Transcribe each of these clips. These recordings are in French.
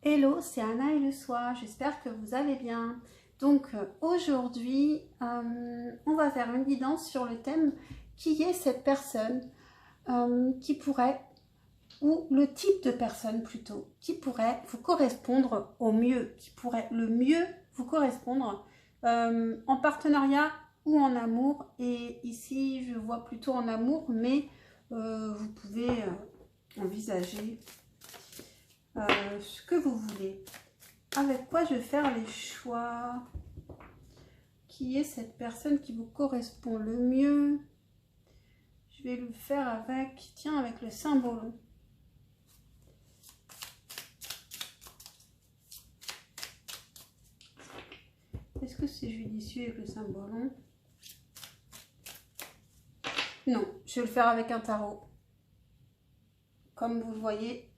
Hello, c'est Anna et le soir, j'espère que vous allez bien. Donc aujourd'hui, on va faire une guidance sur le thème qui est cette personne qui pourrait, ou le type de personne plutôt, qui pourrait vous correspondre au mieux, qui pourrait le mieux vous correspondre en partenariat ou en amour. Et ici, je vois plutôt en amour, mais vous pouvez envisager ce que vous voulez. Avec quoi je vais faire les choix? Qui est cette personne qui vous correspond le mieux? Je vais le faire avec, tiens, avec le symbole. Est-ce que c'est judicieux avec le symbole? Non, je vais le faire avec un tarot. Comme vous le voyez,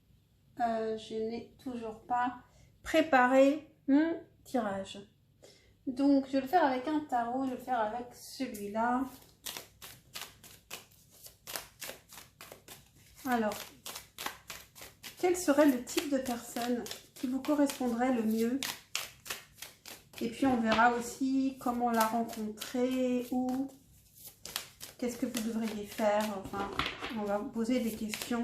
je n'ai toujours pas préparé mon tirage. Donc, je vais le faire avec un tarot, je vais le faire avec celui-là. Alors, quel serait le type de personne qui vous correspondrait le mieux? Et puis, on verra aussi comment la rencontrer ou qu'est-ce que vous devriez faire. Enfin, on va vous poser des questions.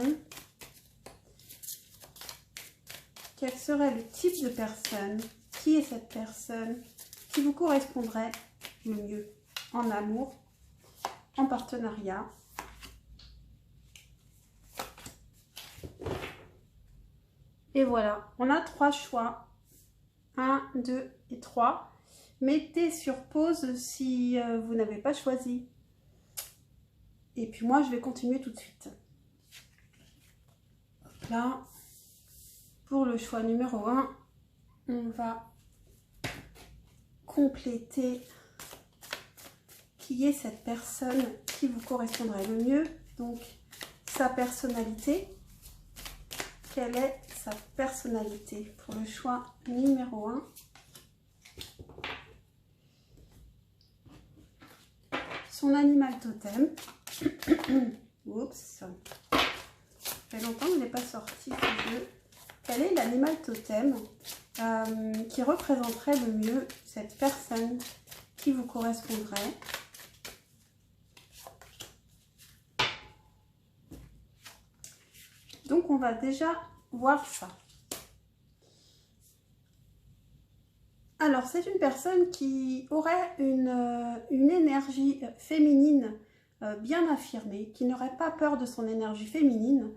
Quel serait le type de personne? Qui est cette personne qui vous correspondrait le mieux en amour, en partenariat? Et voilà, on a 3 choix. 1, 2 et 3. Mettez sur pause si vous n'avez pas choisi. Et puis moi, je vais continuer tout de suite. Hop là. Pour le choix numéro 1, on va compléter qui est cette personne qui vous correspondrait le mieux. Donc, sa personnalité. Quelle est sa personnalité pour le choix numéro 1? Son animal totem. Oups. Ça fait longtemps qu'il n'est pas sorti ce jeu. Quel est l'animal totem qui représenterait le mieux cette personne qui vous correspondrait? Donc, on va déjà voir ça. Alors, c'est une personne qui aurait une énergie féminine bien affirmée, qui n'aurait pas peur de son énergie féminine,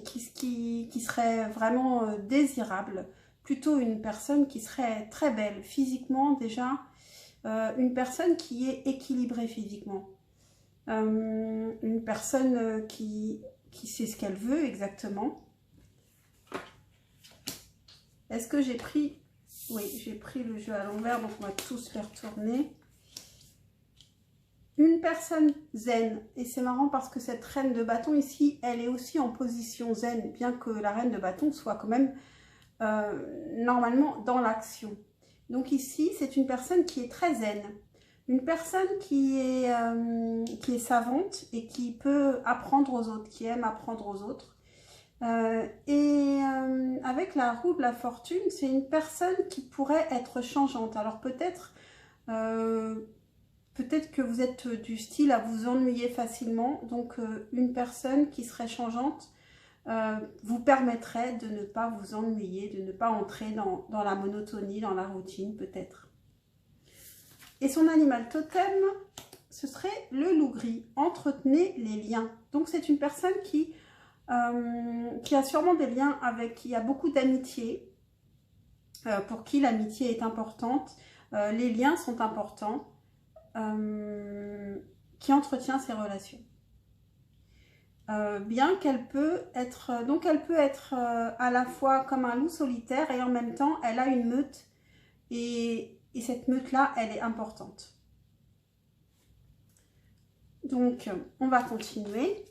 qui serait vraiment désirable. Plutôt une personne qui serait très belle physiquement déjà, une personne qui est équilibrée physiquement. Une personne qui sait ce qu'elle veut exactement. Est-ce que j'ai pris... Oui, j'ai pris le jeu à l'envers, donc on va tous faire tourner. Une personne zen. Et c'est marrant parce que cette reine de bâton ici, elle est aussi en position zen, bien que la reine de bâton soit quand même normalement dans l'action. Donc ici, c'est une personne qui est très zen. Une personne qui est savante et qui peut apprendre aux autres, qui aime apprendre aux autres. Avec la roue de la fortune, c'est une personne qui pourrait être changeante. Alors peut-être que vous êtes du style à vous ennuyer facilement. Donc une personne qui serait changeante vous permettrait de ne pas vous ennuyer, de ne pas entrer dans la monotonie, dans la routine peut-être. Et son animal totem, ce serait le loup gris. Entretenez les liens. Donc c'est une personne qui a sûrement des liens avec, qui a beaucoup d'amitié, pour qui l'amitié est importante, les liens sont importants, qui entretient ses relations. Bien qu'elle peut être, donc elle peut être à la fois comme un loup solitaire et en même temps elle a une meute et cette meute-là, elle est importante. Donc, on va continuer.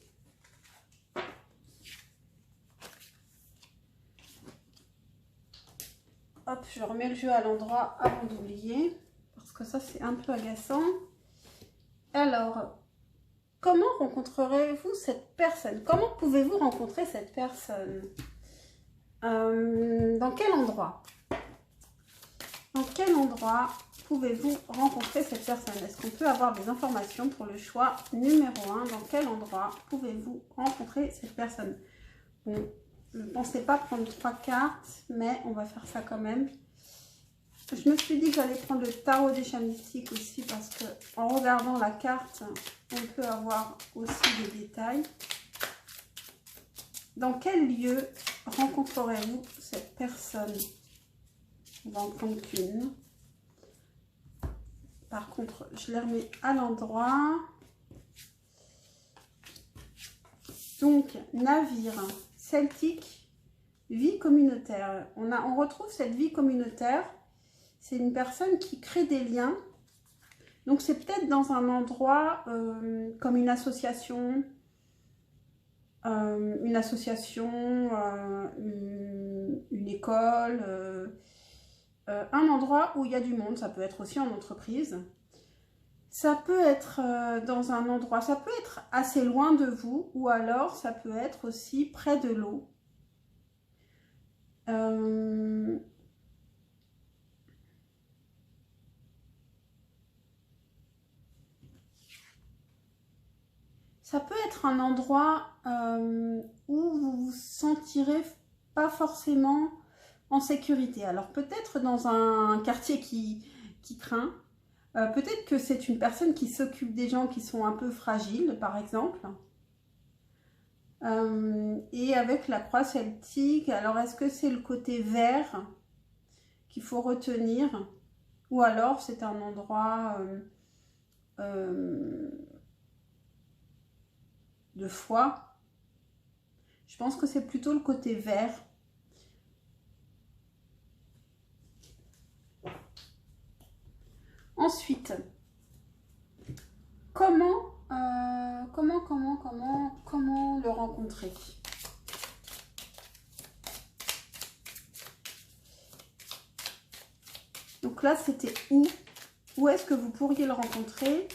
Hop, je remets le jeu à l'endroit avant d'oublier, parce que ça, c'est un peu agaçant. Alors, comment rencontrerez-vous cette personne? Comment pouvez-vous rencontrer cette personne? Dans quel endroit? Dans quel endroit pouvez-vous rencontrer cette personne? Est-ce qu'on peut avoir des informations pour le choix numéro 1? Dans quel endroit pouvez-vous rencontrer cette personne? Bon, je ne pensais pas prendre 3 cartes, mais on va faire ça quand même. Je me suis dit que j'allais prendre le tarot des chats mystiques aussi parce que en regardant la carte, on peut avoir aussi des détails. Dans quel lieu rencontrerez-vous cette personne? On va en prendre qu'une. Par contre, je les remets à l'endroit. Donc, navire, celtique, vie communautaire. On retrouve cette vie communautaire. C'est une personne qui crée des liens. Donc, c'est peut-être dans un endroit comme une association, une école, un endroit où il y a du monde. Ça peut être aussi en entreprise. Ça peut être dans un endroit, ça peut être assez loin de vous ou alors ça peut être aussi près de l'eau. Ça peut être un endroit où vous vous sentirez pas forcément en sécurité. Alors peut-être dans un quartier qui craint. Peut-être que c'est une personne qui s'occupe des gens qui sont un peu fragiles, par exemple. Et avec la croix celtique, alors est-ce que c'est le côté vert qu'il faut retenir? Ou alors c'est un endroit de foi? Je pense que c'est plutôt le côté vert. Ensuite, comment le rencontrer? Donc là, c'était où? Où est-ce que vous pourriez le rencontrer?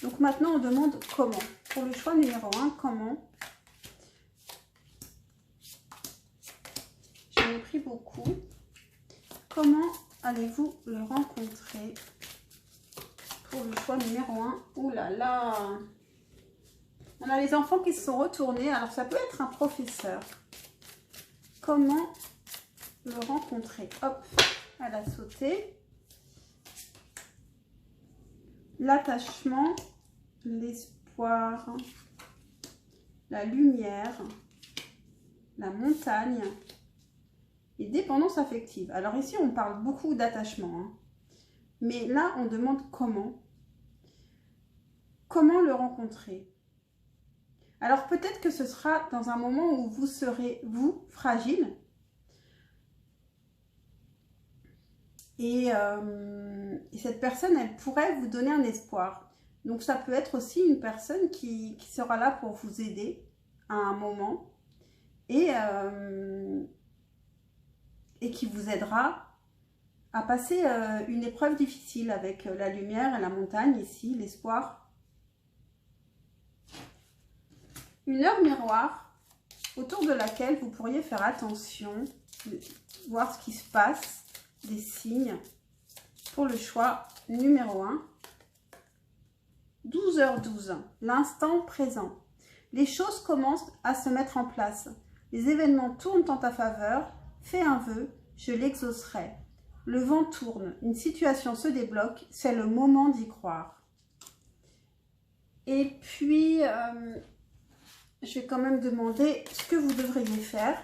Donc maintenant, on demande comment. Pour le choix numéro 1, comment? J'en ai pris beaucoup. Comment allez-vous le rencontrer? Pour le choix numéro 1. Ouh là là! On a les enfants qui se sont retournés. Alors, ça peut être un professeur. Comment le rencontrer? Hop, elle a sauté. L'attachement, l'espoir, la lumière, la montagne et dépendance affective. Alors ici, on parle beaucoup d'attachement. Hein. Mais là, on demande comment. Comment le rencontrer? Alors peut-être que ce sera dans un moment où vous serez, vous, fragile. Et cette personne, elle pourrait vous donner un espoir. Donc ça peut être aussi une personne qui sera là pour vous aider à un moment. Et qui vous aidera à passer une épreuve difficile avec la lumière et la montagne, ici, l'espoir. Une heure miroir autour de laquelle vous pourriez faire attention, voir ce qui se passe, des signes pour le choix numéro 1. 12h12, l'instant présent. Les choses commencent à se mettre en place. Les événements tournent en ta faveur. Fais un vœu, je l'exaucerai. Le vent tourne, une situation se débloque, c'est le moment d'y croire. Et puis, je vais quand même demander ce que vous devriez faire.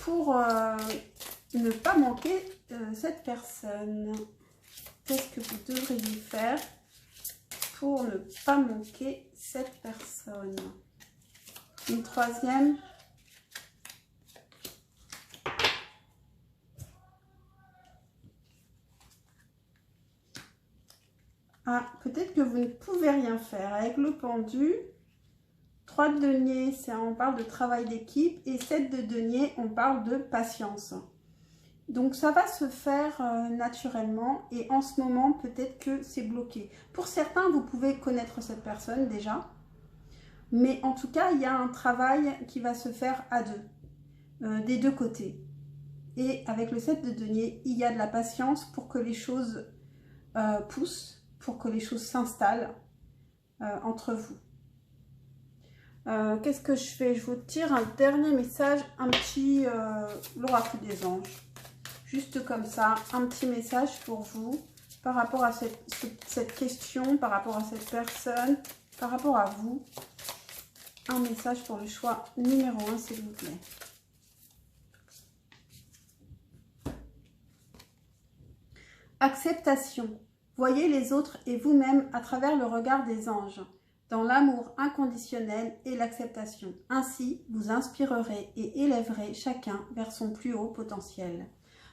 Pour ne pas manquer cette personne. Qu'est-ce que vous devriez faire pour ne pas manquer cette personne? Une troisième. Ah, peut-être que vous ne pouvez rien faire. Avec le pendu, 3 de denier, on parle de travail d'équipe. Et 7 de denier, on parle de patience. Donc ça va se faire naturellement. Et en ce moment, peut-être que c'est bloqué. Pour certains, vous pouvez connaître cette personne déjà. Mais en tout cas, il y a un travail qui va se faire à deux, des deux côtés. Et avec le 7 de denier, il y a de la patience pour que les choses poussent, pour que les choses s'installent entre vous. Qu'est-ce que je fais? Je vous tire un dernier message, un petit l'oracle des anges. Juste comme ça, un petit message pour vous par rapport à cette question, par rapport à cette personne, par rapport à vous. Un message pour le choix numéro 1, s'il vous plaît. Acceptation. Voyez les autres et vous-même à travers le regard des anges, dans l'amour inconditionnel et l'acceptation. Ainsi, vous inspirerez et élèverez chacun vers son plus haut potentiel.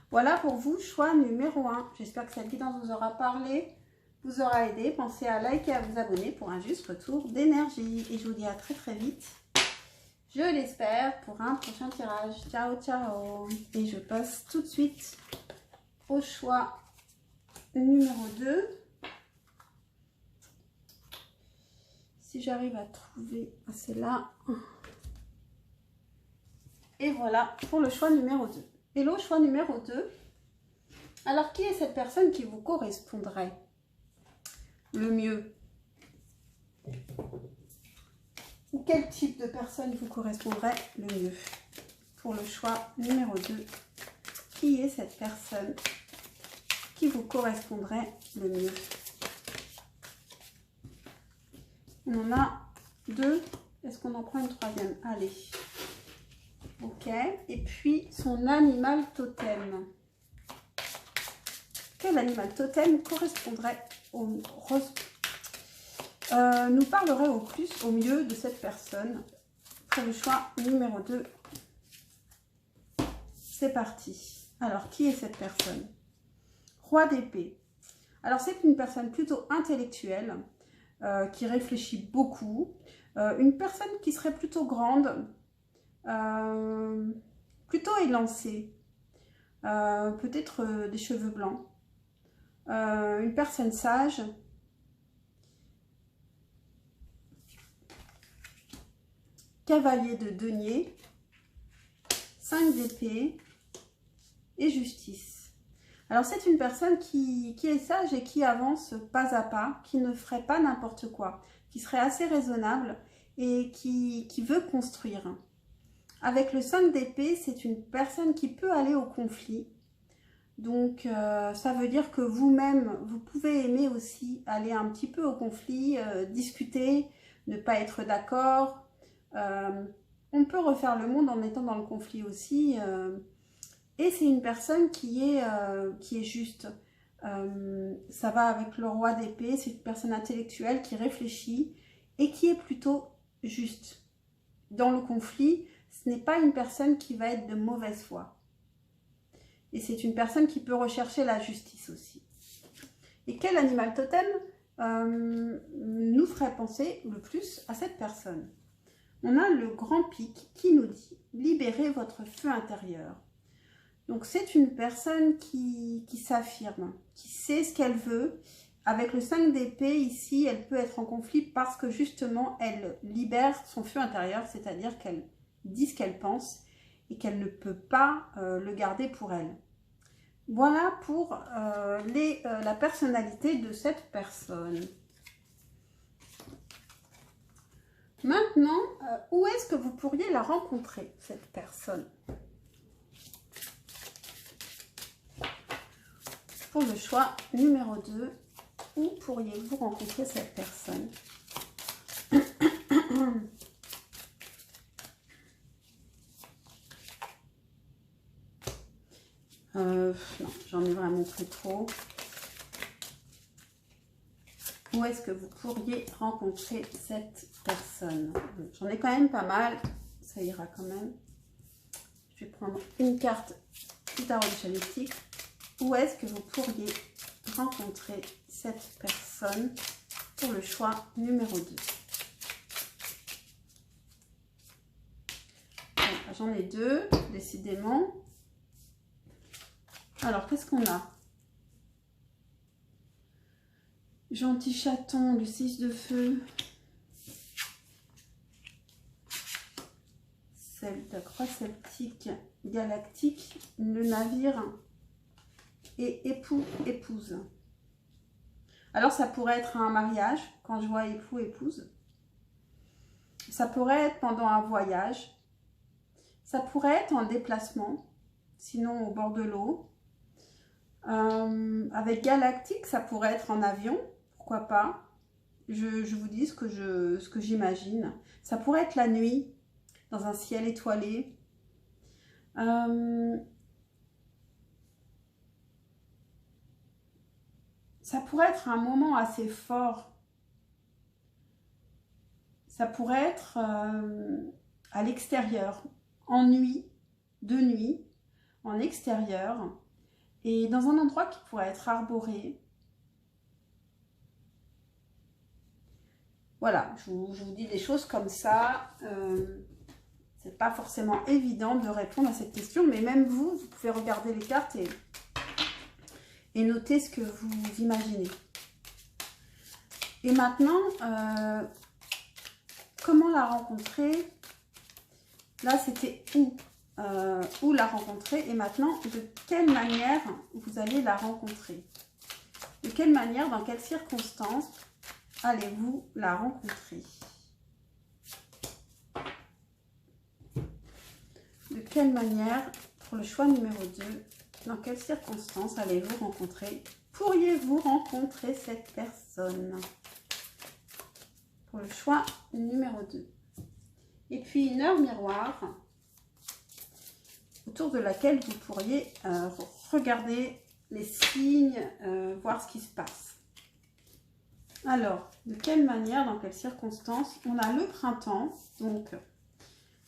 Voilà pour vous, choix numéro 1. J'espère que cette guidance vous aura parlé, vous aura aidé. Pensez à liker et à vous abonner pour un juste retour d'énergie. Et je vous dis à très très vite, je l'espère, pour un prochain tirage. Ciao, ciao. Et je passe tout de suite au choix numéro 2. Si j'arrive à trouver, c'est là. Et voilà pour le choix numéro 2. Hello, choix numéro 2. Alors, qui est cette personne qui vous correspondrait le mieux? Ou quel type de personne vous correspondrait le mieux? Pour le choix numéro 2, qui est cette personne qui vous correspondrait le mieux? On en a 2. Est-ce qu'on en prend une troisième? Allez. Ok. Et puis, son animal totem. Quel animal totem correspondrait nous parlerait au plus, au mieux de cette personne? Pour le choix numéro 2. C'est parti. Alors, qui est cette personne? Roi d'épée. Alors, c'est une personne plutôt intellectuelle, qui réfléchit beaucoup. Une personne qui serait plutôt grande, plutôt élancée. Peut-être des cheveux blancs. Une personne sage. Cavalier de denier. 5 d'épée. Et justice. Alors, c'est une personne qui est sage et qui avance pas à pas, qui ne ferait pas n'importe quoi, qui serait assez raisonnable et qui veut construire. Avec le 5 d'épée, c'est une personne qui peut aller au conflit. Donc, ça veut dire que vous-même, vous pouvez aimer aussi aller un petit peu au conflit, discuter, ne pas être d'accord. On peut refaire le monde en étant dans le conflit aussi. Et c'est une personne qui est juste. Ça va avec le roi d'épée, c'est une personne intellectuelle qui réfléchit et qui est plutôt juste. Dans le conflit, ce n'est pas une personne qui va être de mauvaise foi. Et c'est une personne qui peut rechercher la justice aussi. Et quel animal totem nous ferait penser le plus à cette personne? On a le grand pic qui nous dit « Libérez votre feu intérieur ». Donc, c'est une personne qui s'affirme, qui sait ce qu'elle veut. Avec le 5 d'épée, ici, elle peut être en conflit parce que justement, elle libère son feu intérieur, c'est-à-dire qu'elle dit ce qu'elle pense et qu'elle ne peut pas le garder pour elle. Voilà pour la personnalité de cette personne. Maintenant, où est-ce que vous pourriez la rencontrer, cette personne? Pour le choix numéro 2, où pourriez-vous rencontrer cette personne? Non, j'en ai vraiment pris trop. Où est-ce que vous pourriez rencontrer cette personne? J'en ai quand même pas mal, ça ira quand même. Je vais prendre une carte du tarot de Chalétique. Où est-ce que vous pourriez rencontrer cette personne pour le choix numéro 2? J'en ai 2, décidément. Alors, qu'est-ce qu'on a? Gentil chaton, le 6 de feu. de croix celtique galactique, le navire et époux, épouse. Alors ça pourrait être un mariage, quand je vois époux, épouse. Ça pourrait être pendant un voyage. Ça pourrait être en déplacement, sinon au bord de l'eau. Avec galactique, ça pourrait être en avion, pourquoi pas. Je vous dis ce que j'imagine. Ça pourrait être la nuit, dans un ciel étoilé. Ça pourrait être un moment assez fort. Ça pourrait être à l'extérieur, en nuit, de nuit, en extérieur, et dans un endroit qui pourrait être arboré. Voilà, je vous dis des choses comme ça. C'est pas forcément évident de répondre à cette question, mais même vous pouvez regarder les cartes et noter ce que vous imaginez. Et maintenant, comment la rencontrer? Là, c'était où la rencontrer, et maintenant, de quelle manière vous allez la rencontrer? De quelle manière, dans quelles circonstances allez-vous la rencontrer? De quelle manière, pour le choix numéro 2, dans quelles circonstances allez-vous rencontrer? Pourriez-vous rencontrer cette personne? Pour le choix numéro 2. Et puis une heure miroir, autour de laquelle vous pourriez regarder les signes, voir ce qui se passe. Alors, de quelle manière, dans quelles circonstances? On a le printemps, donc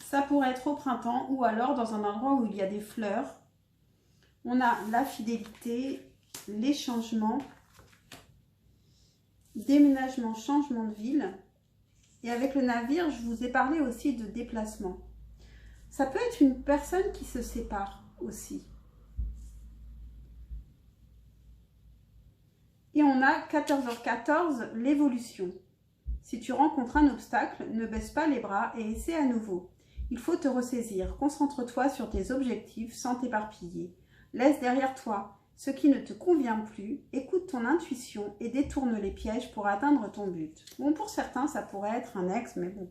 ça pourrait être au printemps ou alors dans un endroit où il y a des fleurs. On a la fidélité, les changements, déménagement, changement de ville. Et avec le navire, je vous ai parlé aussi de déplacement. Ça peut être une personne qui se sépare aussi. Et on a 14h14, l'évolution. Si tu rencontres un obstacle, ne baisse pas les bras et essaie à nouveau. Il faut te ressaisir. Concentre-toi sur tes objectifs sans t'éparpiller. Laisse derrière toi ce qui ne te convient plus. Écoute ton intuition et détourne les pièges pour atteindre ton but. Bon, pour certains, ça pourrait être un ex, mais bon.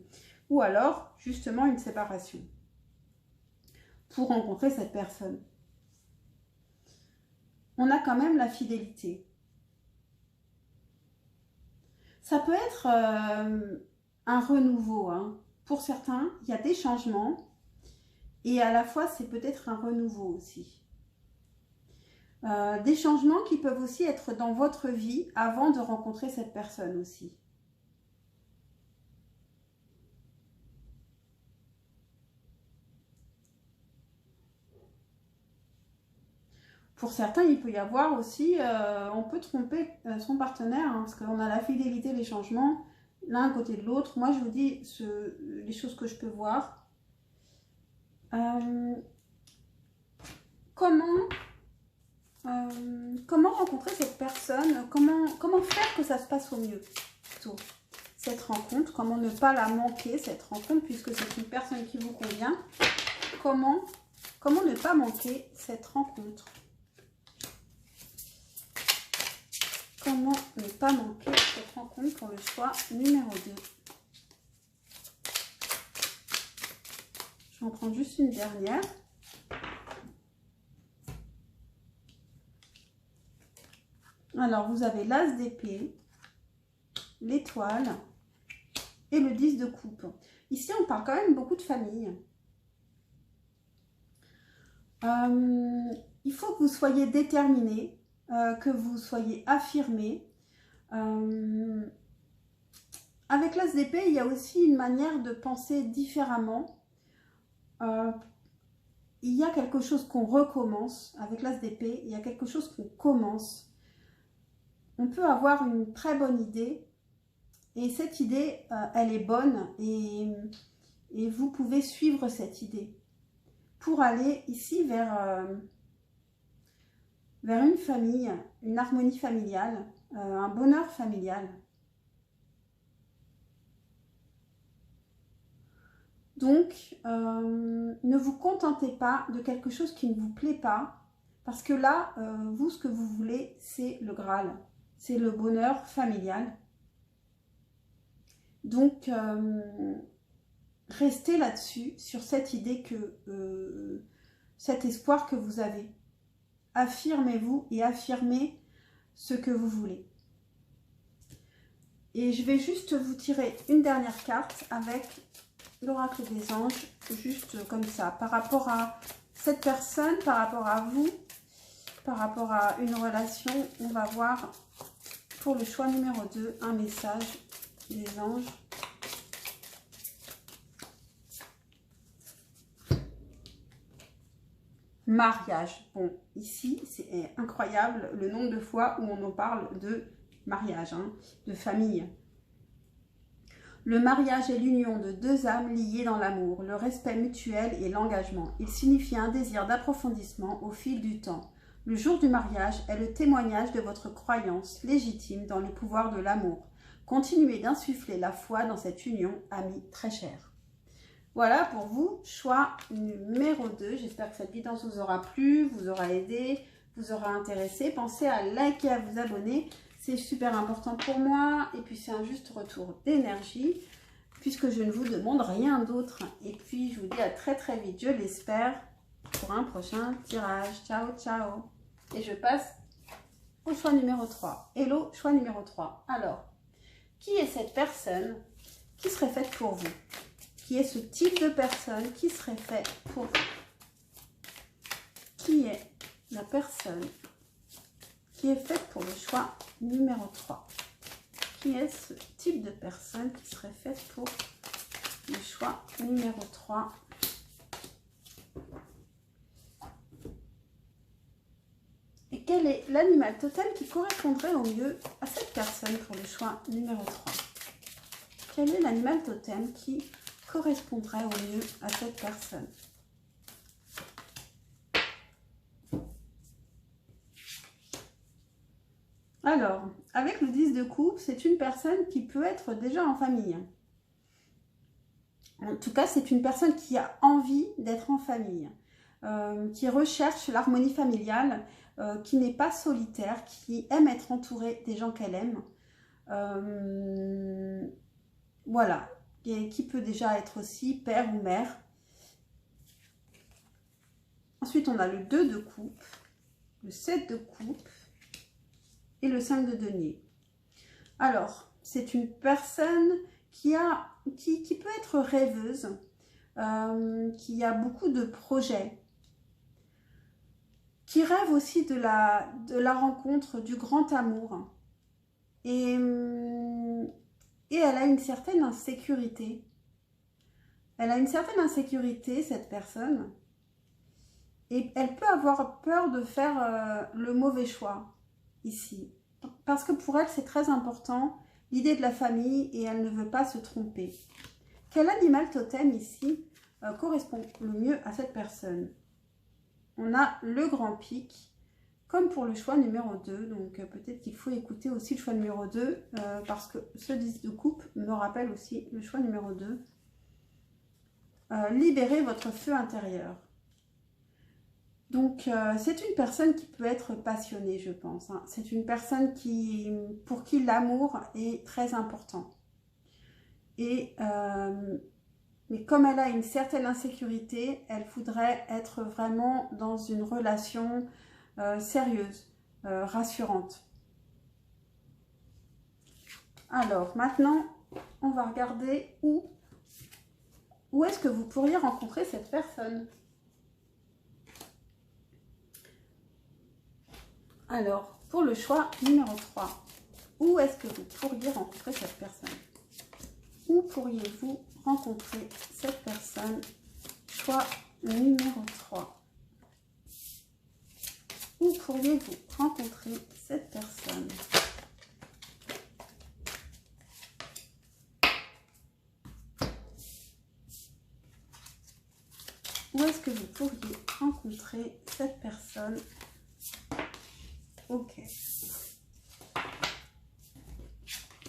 Ou alors, justement, une séparation. Pour rencontrer cette personne. On a quand même la fidélité. Ça peut être un renouveau, hein. Pour certains, il y a des changements et à la fois, c'est peut-être un renouveau aussi. Des changements qui peuvent aussi être dans votre vie avant de rencontrer cette personne aussi. Pour certains, il peut y avoir aussi, on peut tromper son partenaire, hein, parce qu'on a la fidélité, les changements, l'un à côté de l'autre. Moi, je vous dis les choses que je peux voir. Comment rencontrer cette personne? Comment faire que ça se passe au mieux, plutôt, cette rencontre? Comment ne pas la manquer, cette rencontre, puisque c'est une personne qui vous convient? Comment ne pas manquer cette rencontre? Comment ne pas manquer cette rencontre pour le choix numéro 2? Je vais en prendre juste une dernière. Alors, vous avez l'as d'épée, l'étoile et le 10 de coupe. Ici, on parle quand même beaucoup de famille. Il faut que vous soyez déterminé, que vous soyez affirmé. Avec l'as d'épée, il y a aussi une manière de penser différemment. Il y a quelque chose qu'on recommence. Avec l'as d'épée, il y a quelque chose qu'on commence. On peut avoir une très bonne idée et cette idée, elle est bonne et vous pouvez suivre cette idée pour aller ici vers une famille, une harmonie familiale, un bonheur familial. Donc, ne vous contentez pas de quelque chose qui ne vous plaît pas, parce que là, vous, ce que vous voulez, c'est le Graal, c'est le bonheur familial. Donc, restez là-dessus, sur cette idée que, cet espoir que vous avez. Affirmez-vous et affirmez ce que vous voulez. Et je vais juste vous tirer une dernière carte avec l'oracle des anges, juste comme ça, par rapport à cette personne, par rapport à vous, par rapport à une relation. On va voir pour le choix numéro 2, un message des anges. Mariage. Bon, ici, c'est incroyable le nombre de fois où on en parle de mariage, hein, de famille. Le mariage est l'union de deux âmes liées dans l'amour, le respect mutuel et l'engagement. Il signifie un désir d'approfondissement au fil du temps. Le jour du mariage est le témoignage de votre croyance légitime dans le pouvoir de l'amour. Continuez d'insuffler la foi dans cette union, amis très chers. Voilà pour vous, choix numéro 2. J'espère que cette guidance vous aura plu, vous aura aidé, vous aura intéressé. Pensez à liker, à vous abonner. C'est super important pour moi. Et puis, c'est un juste retour d'énergie, puisque je ne vous demande rien d'autre. Et puis, je vous dis à très très vite, je l'espère, pour un prochain tirage. Ciao, ciao. Et je passe au choix numéro 3. Hello, choix numéro 3. Alors, qui est cette personne qui serait faite pour vous? Qui est ce type de personne qui serait fait pour vous? Qui est la personne qui est faite pour le choix numéro 3? Qui est ce type de personne qui serait faite pour le choix numéro 3? Et quel est l'animal totem qui correspondrait au mieux à cette personne pour le choix numéro 3? Quel est l'animal totem qui correspondrait au mieux à cette personne? Alors, avec le 10 de coupe, c'est une personne qui peut être déjà en famille. En tout cas, c'est une personne qui a envie d'être en famille, qui recherche l'harmonie familiale, qui n'est pas solitaire, qui aime être entourée des gens qu'elle aime. Voilà. Et qui peut déjà être aussi père ou mère. Ensuite, on a le 2 de coupe, le 7 de coupe et le 5 de denier. Alors, c'est une personne qui peut être rêveuse, qui a beaucoup de projets, qui rêve aussi de la rencontre, du grand amour. Et elle a une certaine insécurité. Elle a une certaine insécurité, cette personne. Et elle peut avoir peur de faire le mauvais choix, ici. Parce que pour elle, c'est très important, l'idée de la famille, et elle ne veut pas se tromper. Quel animal totem, ici, correspond le mieux à cette personne? On a le grand pic, comme pour le choix numéro 2, donc peut-être qu'il faut écouter aussi le choix numéro 2, parce que ce 10 de coupe me rappelle aussi le choix numéro 2. Libérez votre feu intérieur. Donc, c'est une personne qui peut être passionnée, je pense. Hein. C'est une personne pour qui l'amour est très important. Et, mais comme elle a une certaine insécurité, elle voudrait être vraiment dans une relation sérieuse, rassurante. Alors, maintenant, on va regarder où est-ce que vous pourriez rencontrer cette personne. Alors, pour le choix numéro 3, où est-ce que vous pourriez rencontrer cette personne? Où pourriez-vous rencontrer cette personne? Choix numéro 3. Où pourriez-vous rencontrer cette personne? Où est-ce que vous pourriez rencontrer cette personne? Ok.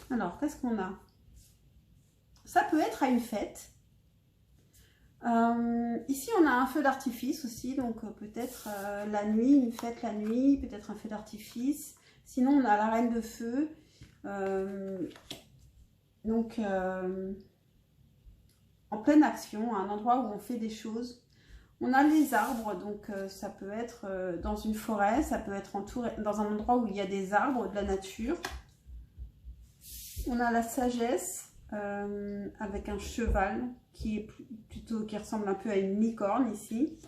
Alors, qu'est-ce qu'on a? Ça peut être à une fête. Ici, on a un feu d'artifice aussi, donc peut-être la nuit, une fête la nuit, peut-être un feu d'artifice. Sinon, on a la reine de feu. Donc, en pleine action, à un endroit où on fait des choses. On a les arbres, donc ça peut être dans une forêt, ça peut être entouré, dans un endroit où il y a des arbres, de la nature. On a la sagesse avec un cheval qui est qui ressemble un peu à une licorne ici.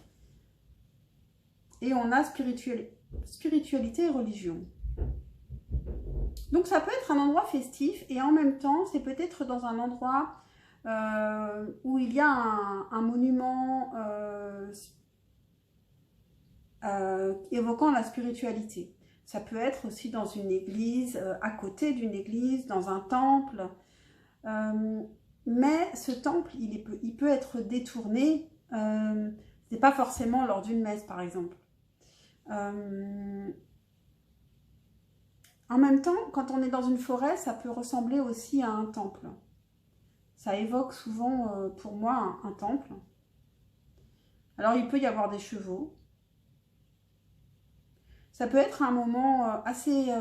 Et on a spiritualité et religion. Donc ça peut être un endroit festif et en même temps, c'est peut-être dans un endroit où il y a un monument évoquant la spiritualité. Ça peut être aussi dans une église, à côté d'une église, dans un temple. Mais ce temple, il peut être détourné. C'est pas forcément lors d'une messe, par exemple. En même temps, quand on est dans une forêt, ça peut ressembler aussi à un temple. Ça évoque souvent, pour moi, un temple. Alors, il peut y avoir des chevaux. Ça peut être un moment assez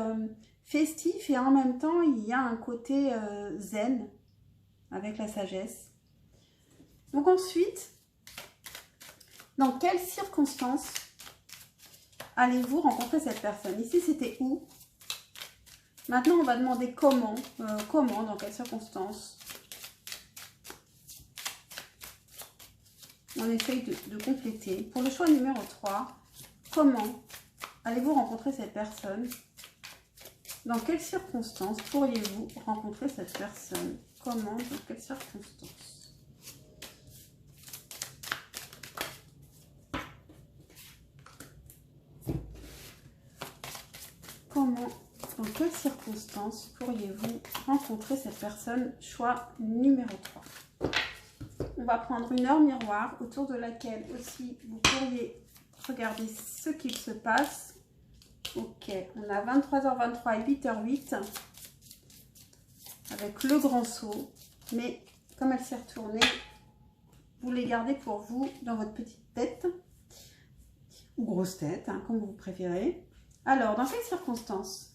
festif et en même temps, il y a un côté zen avec la sagesse. Donc ensuite, dans quelles circonstances allez-vous rencontrer cette personne? Ici, c'était où? Maintenant, on va demander comment. Comment, dans quelles circonstances? On essaye de compléter. Pour le choix numéro 3, comment allez-vous rencontrer cette personne? Dans quelles circonstances pourriez-vous rencontrer cette personne? Comment? Dans quelles circonstances? Comment? Dans quelles circonstances pourriez-vous rencontrer cette personne? Choix numéro 3. On va prendre une heure miroir autour de laquelle aussi vous pourriez regarder ce qu'il se passe. Ok, on a 23h23 et 8h08 avec le grand saut. Mais comme elle s'est retournée, vous les gardez pour vous dans votre petite tête ou grosse tête, hein, comme vous préférez. Alors, dans quelles circonstances?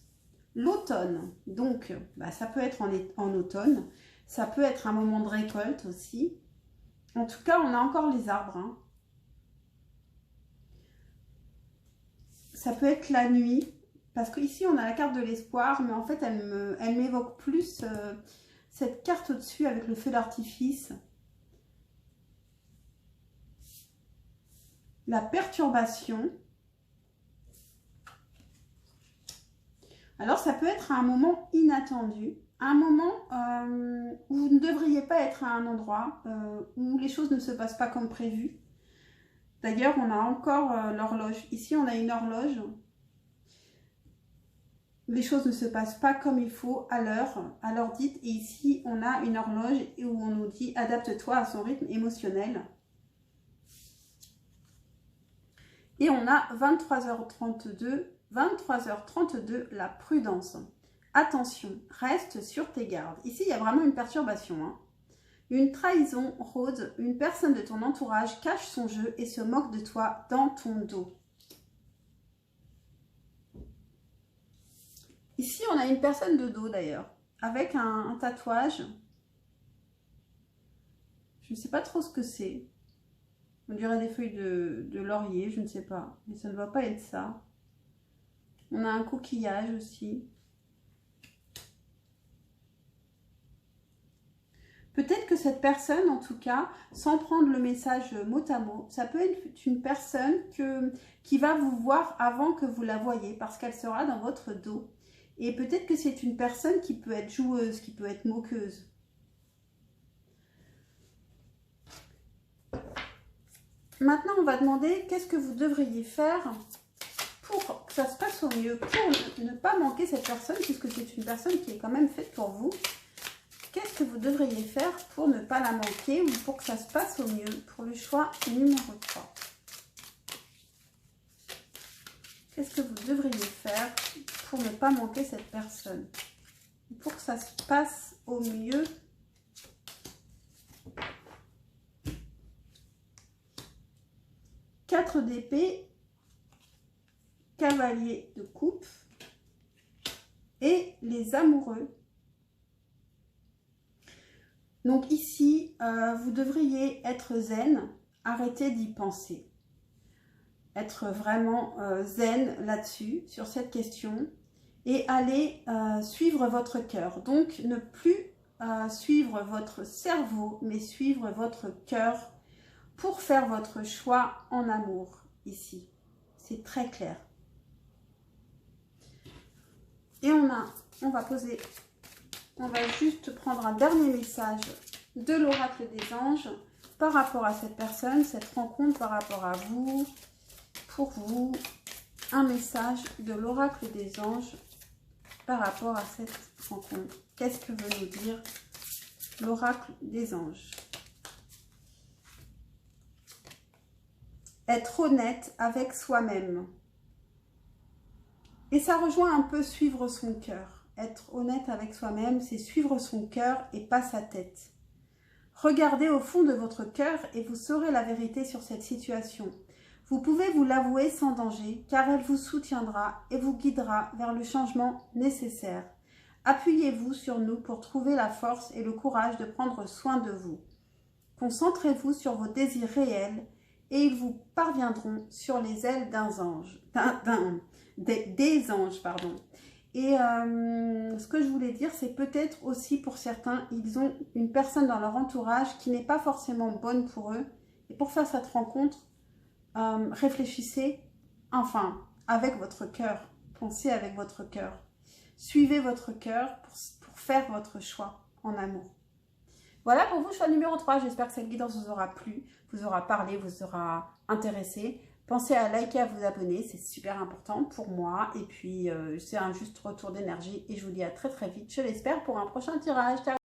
L'automne, donc ça peut être en automne, ça peut être un moment de récolte aussi. En tout cas, on a encore les arbres. Hein. Ça peut être la nuit, parce qu'ici, on a la carte de l'espoir, mais en fait, elle m'évoque plus cette carte au-dessus avec le feu d'artifice. La perturbation. Alors, ça peut être un moment inattendu, un moment où vous ne devriez pas être à un endroit, où les choses ne se passent pas comme prévu. D'ailleurs, on a encore l'horloge. Ici, on a une horloge. Les choses ne se passent pas comme il faut à l'heure dite. Et ici, on a une horloge où on nous dit « Adapte-toi à son rythme émotionnel ». Et on a 23h32, la prudence. Attention, reste sur tes gardes. Ici, il y a vraiment une perturbation. Hein. Une trahison rôde, une personne de ton entourage cache son jeu et se moque de toi dans ton dos. Ici, on a une personne de dos d'ailleurs, avec un tatouage. Je ne sais pas trop ce que c'est. On dirait des feuilles de laurier, je ne sais pas. Mais ça ne doit pas être ça. On a un coquillage aussi. Peut-être que cette personne, en tout cas, sans prendre le message mot à mot, ça peut être une personne qui va vous voir avant que vous la voyez, parce qu'elle sera dans votre dos. Et peut-être que c'est une personne qui peut être joueuse, qui peut être moqueuse. Maintenant, on va demander qu'est-ce que vous devriez faire pour que ça se passe au mieux, pour ne pas manquer cette personne, puisque c'est une personne qui est quand même faite pour vous. Qu'est-ce que vous devriez faire pour ne pas la manquer ou pour que ça se passe au mieux? Pour le choix numéro 3. Qu'est-ce que vous devriez faire pour ne pas manquer cette personne? Pour que ça se passe au mieux. 4 d'épée, cavalier de coupe et les amoureux. Donc ici, vous devriez être zen, arrêtez d'y penser. Être vraiment zen là-dessus, sur cette question, et aller suivre votre cœur. Donc ne plus suivre votre cerveau, mais suivre votre cœur pour faire votre choix en amour ici. C'est très clair. Et on va juste prendre un dernier message de l'oracle des anges par rapport à cette personne, cette rencontre par rapport à vous. Pour vous, un message de l'oracle des anges par rapport à cette rencontre. Qu'est-ce que veut nous dire l'oracle des anges? Être honnête avec soi-même. Et ça rejoint un peu suivre son cœur. Être honnête avec soi-même, c'est suivre son cœur et pas sa tête. Regardez au fond de votre cœur et vous saurez la vérité sur cette situation. Vous pouvez vous l'avouer sans danger, car elle vous soutiendra et vous guidera vers le changement nécessaire. Appuyez-vous sur nous pour trouver la force et le courage de prendre soin de vous. Concentrez-vous sur vos désirs réels et ils vous parviendront sur les ailes des anges. Pardon. Et ce que je voulais dire, c'est peut-être aussi pour certains, ils ont une personne dans leur entourage qui n'est pas forcément bonne pour eux. Et pour faire cette rencontre, réfléchissez, enfin, avec votre cœur. Pensez avec votre cœur. Suivez votre cœur pour faire votre choix en amour. Voilà pour vous, choix numéro 3. J'espère que cette guidance vous aura plu, vous aura parlé, vous aura intéressé. Pensez à liker, à vous abonner, c'est super important pour moi. Et puis, c'est un juste retour d'énergie. Et je vous dis à très très vite, je l'espère, pour un prochain tirage. Ciao!